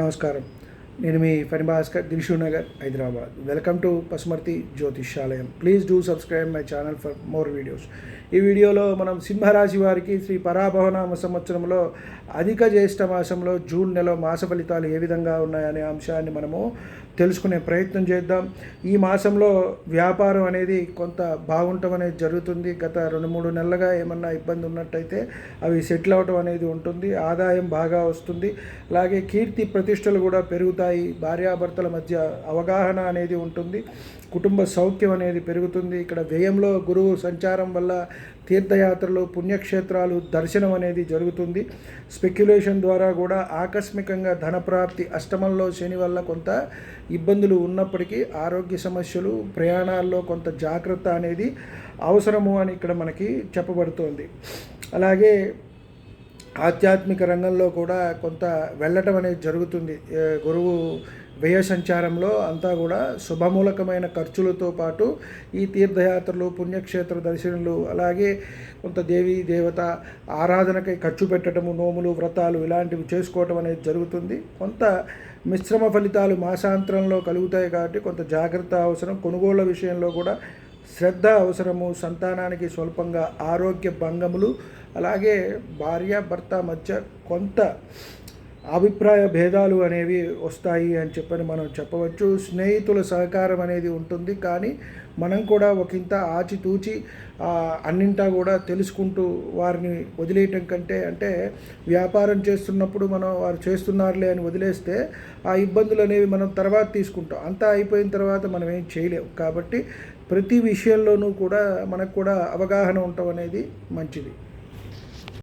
నమస్కారం. నేను మీ ఫణి భాస్కర్, దిల్షుక్ నగర్, హైదరాబాద్. వెల్కమ్ టు పసుమర్తి జ్యోతిష్యాలయం. Please do subscribe my channel for more videos. ఈ వీడియోలో మనం సింహరాశి వారికి శ్రీ పరాభవనామ సంవత్సరంలో అధిక జ్యేష్ఠ మాసంలో జూన్ నెల మాస ఫలితాలు ఏ విధంగా ఉన్నాయనే అంశాన్ని మనము తెలుసుకునే ప్రయత్నం చేద్దాం. ఈ మాసంలో వ్యాపారం అనేది కొంత బాగుండటం అనేది జరుగుతుంది. గత 2-3 నెలలుగా ఏమన్నా ఇబ్బంది ఉన్నట్టయితే అవి సెటిల్ అవ్వటం అనేది ఉంటుంది. ఆదాయం బాగా వస్తుంది. అలాగే కీర్తి ప్రతిష్టలు కూడా పెరుగుతాయి. భార్యాభర్తల మధ్య అవగాహన అనేది ఉంటుంది. కుటుంబ సౌఖ్యం అనేది పెరుగుతుంది. ఇక్కడ వ్యయంలో గురువు సంచారం వల్ల తీర్థయాత్రలు, పుణ్యక్షేత్రాలు దర్శనం అనేది జరుగుతుంది. స్పెక్యులేషన్ ద్వారా కూడా ఆకస్మికంగా ధనప్రాప్తి, అష్టమంలో శని వల్ల కొంత ఇబ్బందులు ఉన్నప్పటికీ ఆరోగ్య సమస్యలు, ప్రయాణాల్లో కొంత జాగ్రత్త అనేది అవసరము అని ఇక్కడ మనకి చెప్పబడుతోంది. అలాగే ఆధ్యాత్మిక రంగంలో కూడా కొంత వెళ్ళటం అనేది జరుగుతుంది. గురువు వ్యయ సంచారంలో అంతా కూడా శుభమూలకమైన ఖర్చులతో పాటు ఈ తీర్థయాత్రలు, పుణ్యక్షేత్ర దర్శనలు, అలాగే కొంత దేవీ దేవత ఆరాధనకై ఖర్చు పెట్టడము, నోములు, వ్రతాలు ఇలాంటివి చేసుకోవటం అనేది జరుగుతుంది. కొంత మిశ్రమ ఫలితాలు మాసాంతరంలో కలుగుతాయి కాబట్టి కొంత జాగ్రత్త అవసరం. కొనుగోళ్ల విషయంలో కూడా శ్రద్ధ అవసరము. సంతానానికి స్వల్పంగా ఆరోగ్య భంగములు, అలాగే భార్యాభర్త మధ్య కొంత అభిప్రాయ భేదాలు అనేవి వస్తాయి అని చెప్పని మనం చెప్పవచ్చు. స్నేహితుల సహకారం అనేది ఉంటుంది. కానీ మనం కూడా ఒకంత ఆచితూచి అన్నింటా కూడా తెలుసుకుంటూ వారిని వదిలేయటం కంటే, అంటే వ్యాపారం చేస్తున్నప్పుడు మనం వారు చేస్తున్నారులే అని వదిలేస్తే ఆ ఇబ్బందులు అనేవి మనం తర్వాత తీసుకుంటాం. అంతా అయిపోయిన తర్వాత మనం ఏం చేయలేము. కాబట్టి ప్రతి విషయంలోనూ కూడా మనకు కూడా అవగాహన ఉండటం అనేది మంచిది.